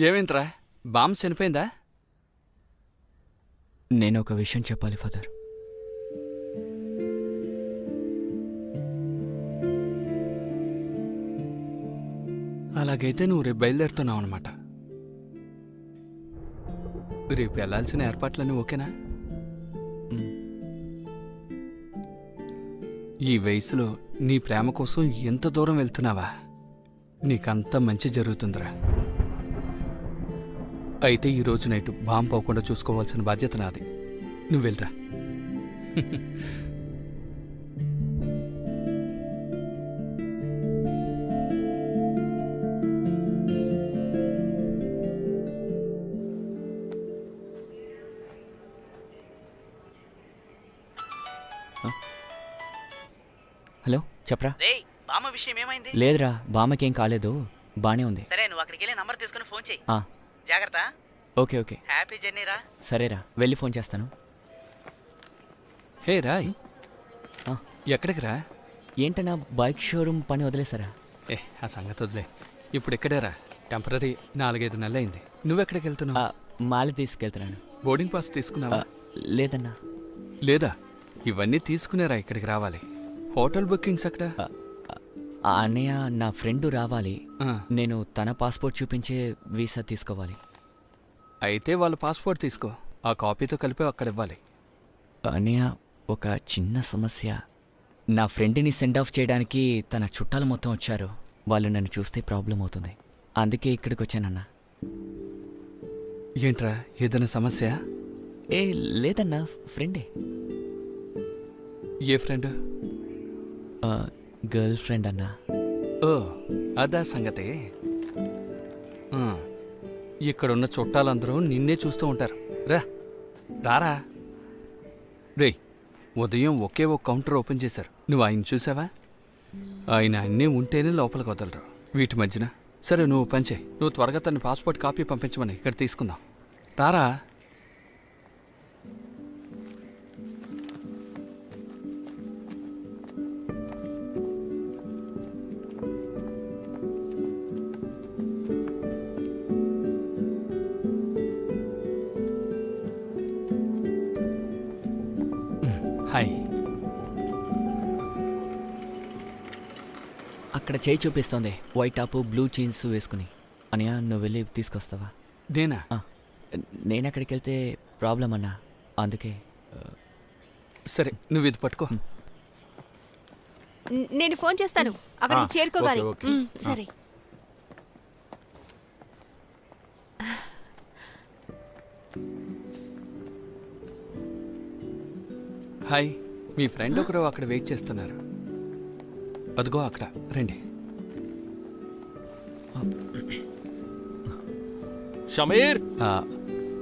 ఏమైందిరా? బామ్మ చనిపోయిందా? నేను ఒక విషయం చెప్పాలి ఫాదర్. అలాగైతే నువ్వు రేపు బయలుదేరుతున్నావు అనమాట. రేపు వెళ్లాల్సిన ఏర్పాట్లన్నీ ఓకేనా? ఈ వయసులో నీ ప్రేమ కోసం ఎంత దూరం వెళ్తున్నావా? నీకంతా మంచి జరుగుతుందిరా. అయితే ఈరోజు నైటు బాంబు పోకుండా చూసుకోవాల్సిన బాధ్యత నాది. నువ్వు వెళ్ళరా. హలో, చెప్పరా. రేయ్, బామ్మ విషయం ఏమైంది? లేదురా, బామ్మకేం కాలేదు, బానే ఉంది. సరే, నువ్వు అక్కడికి వెళ్ళి నంబర్ తీసుకుని ఫోన్ చెయ్యి. ఆ, జాగ్రత్త. Okay okay. హ్యాపీ జర్నీ రా. సరేరా, వెళ్ళి ఫోన్ చేస్తాను. హే రాయ్, ఆ, ఎక్కడికి రా? ఏంటన్నా బైక్ షోరూమ్ పని వదిలేసారా? ఆ సంగతి వదిలే. ఇప్పుడు ఎక్కడేరా? టెంపరీ 4-5 నెలలైంది. నువ్వెక్కడికి వెళ్తున్నావు? మాల తీసుకెళ్తున్నాను. బోర్డింగ్ పాస్ తీసుకున్నావా? లేదన్నా. లేదా? ఇవన్నీ తీసుకునేరా ఇక్కడికి రావాలి. హోటల్ బుకింగ్స్ అక్కడ. అన్నయ్య, నా ఫ్రెండ్ రావాలి. ఆ, నేను తన పాస్పోర్ట్ చూపించే వీసా తీసుకోవాలి. అయితే వాళ్ళ పాస్పోర్ట్ తీసుకో. ఆ కాపీతో కలిపి అక్కడ ఇవ్వాలి. అన్నయ్య, ఒక చిన్న సమస్య. నా ఫ్రెండ్ని సెండ్ ఆఫ్ చేయడానికి తన చుట్టాలు మొత్తం వచ్చారు. వాళ్ళు నన్ను చూస్తే ప్రాబ్లం అవుతుంది. అందుకే ఇక్కడికి వచ్చానన్నా. ఏంట్రా, ఏదైనా సమస్య? ఏ లేదన్నా, ఫ్రెండే. ఏ ఫ్రెండ్? గర్ల్ ఫ్రెండ్ అన్నా. ఓ, అదా సంగతి. ఆ, ఇక్కడున్న చుట్టాలందరూ నిన్నే చూస్తూ ఉంటారు. రారా. రేయ్, ఉదయం ఒకే ఒక కౌంటర్ ఓపెన్ చేశారు. నువ్వు ఆయన చూసావా? ఆయన అన్నీ ఉంటేనే లోపలికి వదలరు. వీటి మధ్యన సరే, నువ్వు పంచే. నువ్వు త్వరగా తన పాస్పోర్ట్ కాపీ పంపించమని ఇక్కడ తీసుకుందాం. రారా. హాయ్. అక్కడ చేయి చూపిస్తోంది, వైట్ టాప్ బ్లూ జీన్స్ వేసుకుని. అనియా, నువ్వు వెళ్ళి తీసుకొస్తావా? నేనా? నేను అక్కడికి వెళ్తే ప్రాబ్లం అన్నా, అందుకే. సరే, నువ్వు ఇది పట్టుకో. నేను ఫోన్ చేస్తాను అక్కడికి చేరుకోగానే. సరే. హాయ్, మీ ఫ్రెండ్ ఒకరు అక్కడ వెయిట్ చేస్తున్నారు. అదిగో అక్కడ, రండి. షమీర్,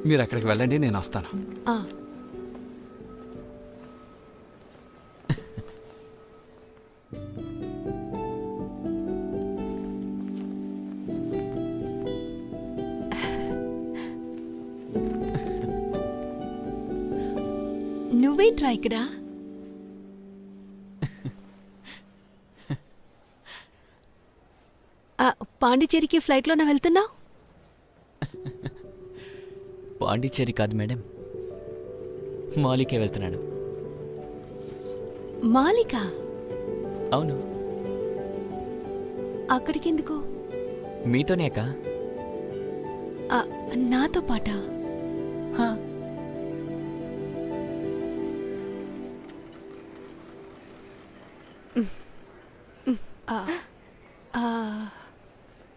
మీరు అక్కడికి వెళ్ళండి, నేను వస్తాను. నువ్వేంట్రా ఇక్కడ? పాండిచేరికి ఫ్లైట్లోనే వెళ్తున్నావు? పాండిచ్చేరి కాదు మేడం, మాలికే వెళ్తున్నాడు. మాలిక? అవును. అక్కడికెందుకు? మీతోనేకా? నాతో పాటా?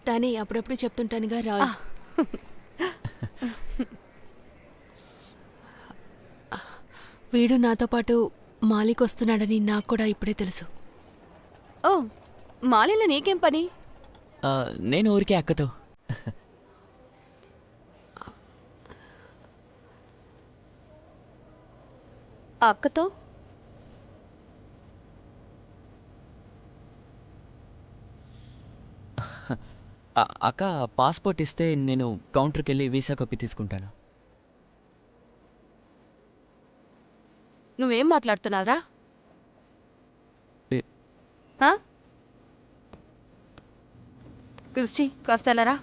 తనే అప్పుడప్పుడు చెప్తుంటానుగా రా. వీడు నాతో పాటు మాలిక్ వస్తున్నాడని నాకు కూడా ఇప్పుడే తెలుసు. ఓ, మాలిలో నీకేం పని? నేను ఊరికే అక్కతో. అక్కతో? అక్క పాస్పోర్ట్ ఇస్తే నేను కౌంటర్కి వెళ్ళి వీసా కాపీ తీసుకుంటాను. నువ్వేం మాట్లాడుతున్నావురా? క్రిస్టి, కాస్త వెళ్ళరా.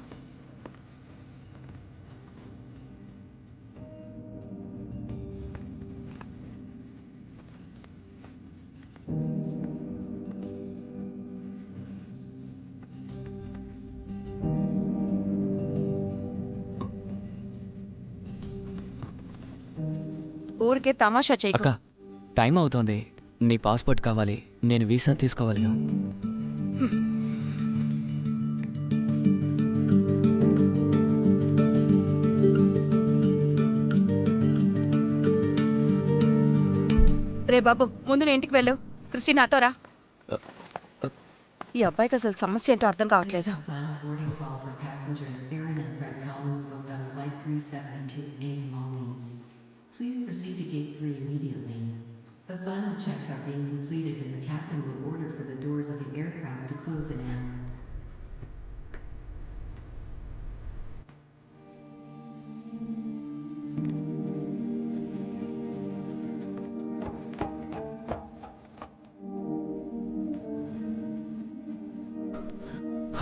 ఊరికే తమాషా అక్క చేయకు. టైం అవుతోంది. నీ పాస్పోర్ట్ కావాలి. నేను వీసా తీసుకోవాలిగా. రే బాబు, ముందు నీ ఇంటికి వెళ్ళు. క్రిస్టి నాతో రా. ఈ అబ్బాయికి అసలు సమస్య ఏంటో అర్థం కావట్లేదు. Final boarding call for passengers Aaron and Fred Collins booked on flight 372A Maldives. Please proceed to gate 3 immediately. The final checks are being completed and the captain will order for the doors of the aircraft to close in an hour.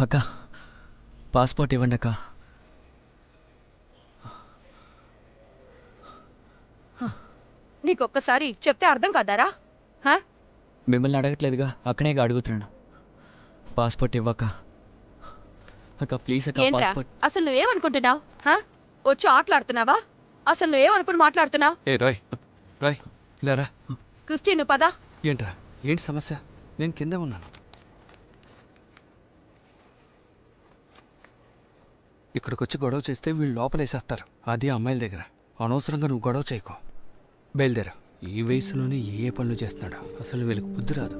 అక్క passport ఇవ్వండి అక్క. నీకొక్కసారి చెప్తే అర్థం కాదారా? హా? మిమ్మల్ని అడగట్లేదుగా, అక్కనే అడుగుతున్నాను. Passport ఇవ్వక అక్క, ప్లీజ్ అక్క. ఏంట్రా పాస్పోర్ట్. అసలు నువ్వేమనుకుంటున్నావు? వచ్చి ఆటలాడుతున్నావా? అసలు నువ్వేమనుకుని మాట్లాడుతున్నావు? ఏ రాయ్ రాయ్ లేరా. క్రిస్టి నువ్వు పదా. ఏంట్రా ఏంటి సమస్య? నేను కింద ఉన్నాను. ఇక్కడికి వచ్చి గొడవ చేస్తే వీళ్ళు లోపలేసేస్తారు. అది అమ్మాయిల దగ్గర. అనవసరంగా నువ్వు గొడవ చేయకు. బయలుదేరా. ఈ వయసులోనే ఏ పనులు చేస్తున్నాడు? అసలు వీళ్ళకి బుద్ధి రాదు.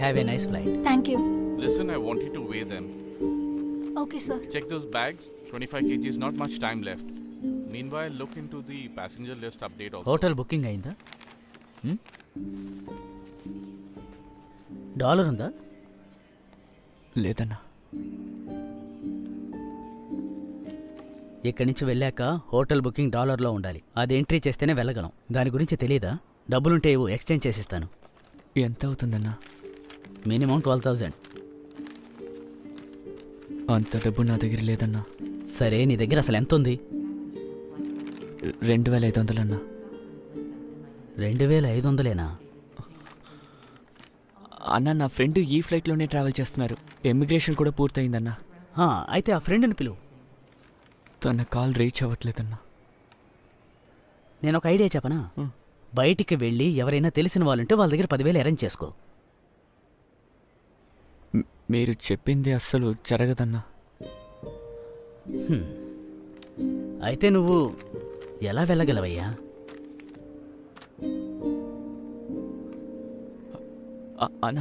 Have a nice flight. Thank you. Listen, I want you to weigh them. Okay, sir. Check those bags. 25 kgs, not much time left. Meanwhile, look into the passenger list update also. Hotel booking అయిందా? Dollar ఉందా? లేదన్నా. ఇక్కడి నుంచి వెళ్ళాక hotel booking డాలర్లో ఉండాలి. అది entry చేస్తేనే వెళ్ళగలం. దాని గురించి తెలియదా? డబ్బులుంటే ఇవ్వు, ఎక్స్చేంజ్ చేసిస్తాను. ఎంత అవుతుందన్నా? మినిమం 12,000. అంత డబ్బు నా దగ్గర లేదన్నా. సరే, నీ దగ్గర అసలు ఎంత ఉంది? 2,500 అన్నా. 2,500లేనా? అన్న, నా ఫ్రెండ్ ఈ ఫ్లైట్లోనే ట్రావెల్ చేస్తున్నారు. ఎమిగ్రేషన్ కూడా పూర్తయిందన్నా. అయితే ఆ ఫ్రెండ్ని పిలువు. తన కాల్ రీచ్ అవ్వట్లేదన్నా. నేను ఒక ఐడియా చెప్పనా? బయటికి వెళ్ళి ఎవరైనా తెలిసిన వాళ్ళుంటే వాళ్ళ దగ్గర 10,000 అరేంజ్ చేసుకో. మీరు చెప్పింది అస్సలు జరగదన్నా. అయితే నువ్వు ఎలా వెళ్ళగలవయ్యా? అన్న,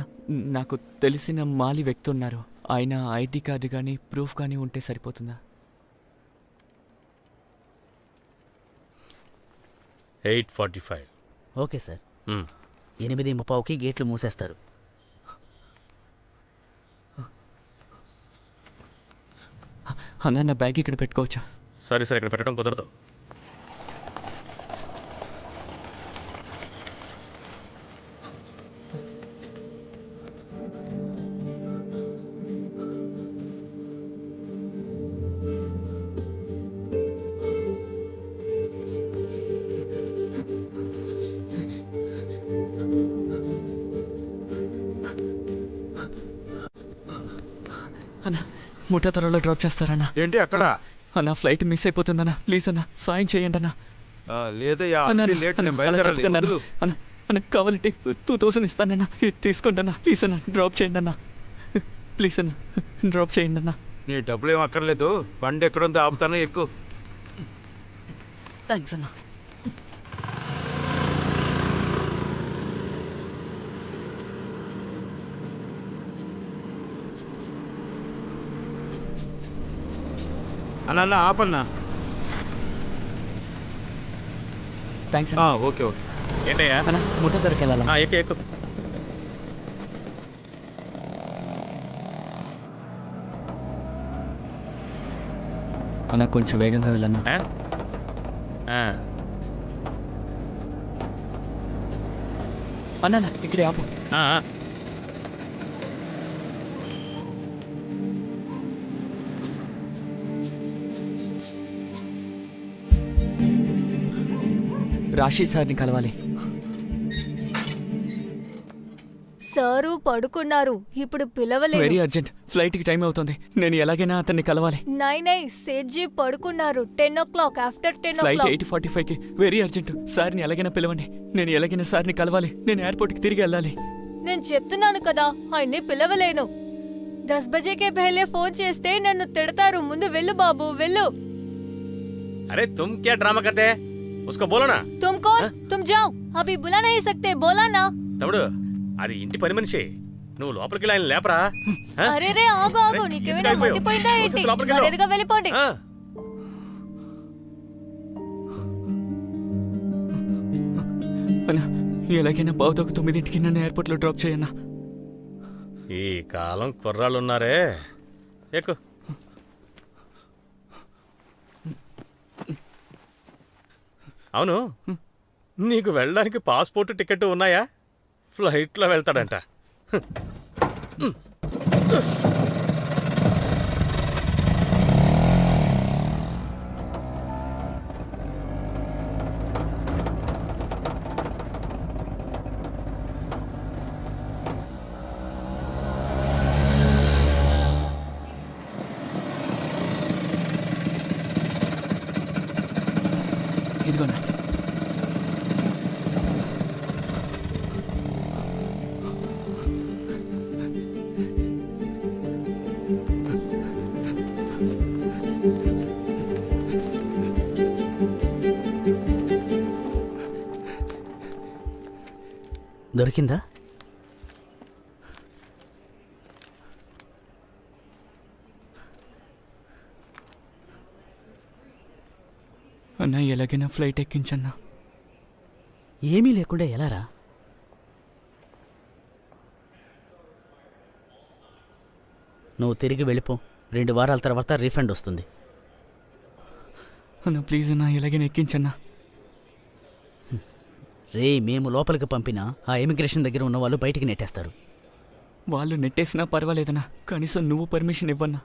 నాకు తెలిసిన మాలి వ్యక్తి ఉన్నారు. ఆయన ఐడి కార్డు కానీ ప్రూఫ్ కానీ ఉంటే సరిపోతుందా? 8:45. Okay sir. 8:30కి గేట్లు మూసేస్తారు. అన్న, నా బ్యాగ్ ఇక్కడ పెట్టుకోవచ్చా? సరే సరే, ఇక్కడ పెట్టడం కుదరదు. అన్న, ముఠా త్వరలో డ్రాప్ చేస్తారన్నా. ఏంటి అక్కడ? అన్న, ఫ్లైట్ మిస్ అయిపోతుందన్నా. ప్లీజ్ అన్న, సాయం చేయండి అన్న. లేదయ్యా, అన్న, లేట్. అన్న, నేను బయలుదేరాలి. అన్న, వదులు. అన్న, అన్న, కావాలంటే 2,000 ఇస్తానన్నా. తీసుకోండి అన్న. ప్లీజ్ అన్న, డ్రాప్ చేయండి అన్న. ప్లీజ్ అన్న, డ్రాప్ చేయండి అన్న. నీ డబ్బులు ఏం అక్కర్లేదు. బండి ఎక్కడుందో ఆపుతాను, ఎక్కువ. థ్యాంక్స్ అన్న. అన్న ఆపన్నా. థ్యాంక్స్ అన్న. Okay okay. ఏంటయ్యా? అన్న, ముఠా త్వరకి వెళ్ళాలా? ఎక్కు ఎక్కు. అన్న, కొంచెం వేగంగా వెళ్ళన్నా. అన్న, ఇక్కడే ఆపు. రాశి సార్ని కలవాలి. సారు పడుకున్నారు, ఇప్పుడు పిలవలేదు. వెరీ అర్జెంట్, ఫ్లైట్కి టైం అవుతుంది. నేను ఎలాగైనా అతన్ని కలవాలి. నై సేట్జీ పడుకున్నారు. 10 o'clock, ఆఫ్టర్ 10 ఫ్లైట్ o'clock. 8:45కి. Very urgent. సార్ని ఎలాగైనా పిలవండి. నేను ఎలాగైనా సార్ని కలవాలి. నేను ఎయిర్పోర్ట్కి తిరిగి వెళ్ళాలి. నేను చెప్తున్నాను కదా, ఆయన్ని పిలవలేను. 10 బజేకే పహలే ఫోన్ చేస్తే నన్ను తిడతారు. ముందు వెళ్ళు బాబు, వెళ్ళు. अरे तुम क्या ड्रामा करते हैं? उसको बोलो ना. तुम कौन? तुम जाओ, अभी बुला नहीं सकते, बोला ना. తమ్ముడు అది ఇంటి పని మనిషి, నువ్వు లోపలికి ఆయన లేపరా. అరే రే ఆగు ఆగు, నీకేమైనా మతిపోయిందా ఏంటి? మర్యాదగా వెళ్ళిపోండి. అన్నా, ఎలాగైనా బావుతోకు 9ంటికి నన్ను ఎయిర్పోర్ట్లో డ్రాప్ చేయన్నా. ఈ కాలం కుర్రాళ్ళు ఉన్నారే. ఎక్కు. అవును, నీకు వెళ్ళడానికి పాస్పోర్ట్ టికెట్ ఉన్నాయా? ఫ్లైట్లో వెళ్తాడంట. ఇదిగోనా. దొరికిందా? అన్నా, ఎలాగైనా ఫ్లైట్ ఎక్కించన్నా. ఏమీ లేకుండా ఎలారా? నువ్వు తిరిగి వెళ్ళిపో. 2 వారాల తర్వాత రీఫండ్ వస్తుంది. అన్నా ప్లీజ్ అన్నా, ఎలాగైనా ఎక్కించన్నా. రే, మేము లోపలికి పంపినా ఆ ఇమిగ్రేషన్ దగ్గర ఉన్న వాళ్ళు బయటికి నెట్టేస్తారు. వాళ్ళు నెట్టేసినా పర్వాలేదన్నా, కనీసం నువ్వు పర్మిషన్ ఇవ్వన్నా.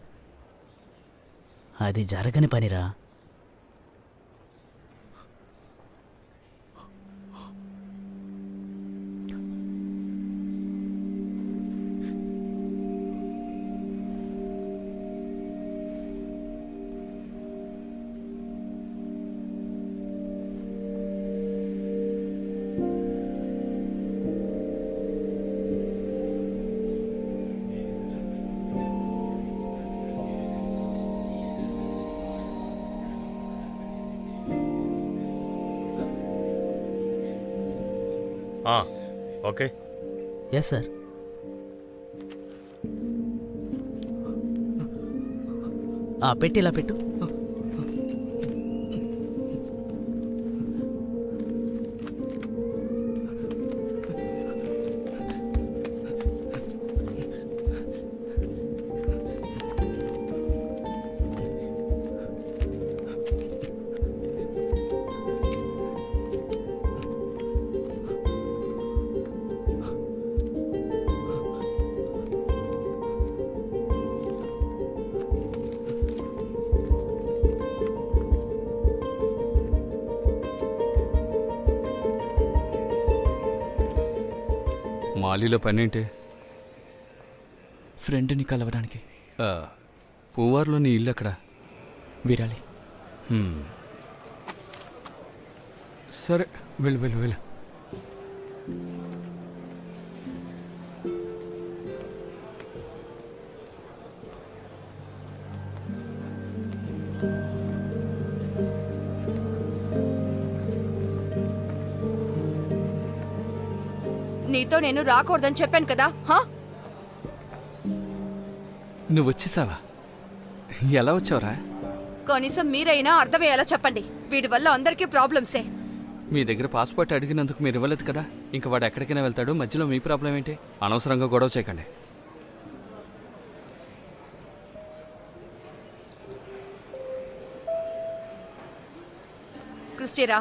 అది జరగని పనిరా. ఓకే. Yes sir. పెట్టి ఇలా పెట్టు. మాలీలో పనేంటి? ఫ్రెండ్ని కలవడానికి. పూవార్లో నీ ఇల్లు అక్కడ? విరాలి. సరే, వెళ్ళు వెళ్ళు వెళ్ళు. నీతో నేను రాకూడదని చెప్పాను కదా. నువ్వు వచ్చేసావా? ఎలా వచ్చావురా? కనీసం మీరైనా అర్థమయ్యేలా చెప్పండి. వీడి వల్ల అందరికీ ప్రాబ్లమ్సే. మీ దగ్గర పాస్పోర్ట్ అడిగినందుకు మీరు ఇవ్వలేదు కదా. ఇంక వాడు ఎక్కడికైనా వెళ్తాడు, మధ్యలో మీ ప్రాబ్లం ఏంటి? అనవసరంగా గొడవ చేయకండి. క్రిస్టిరా,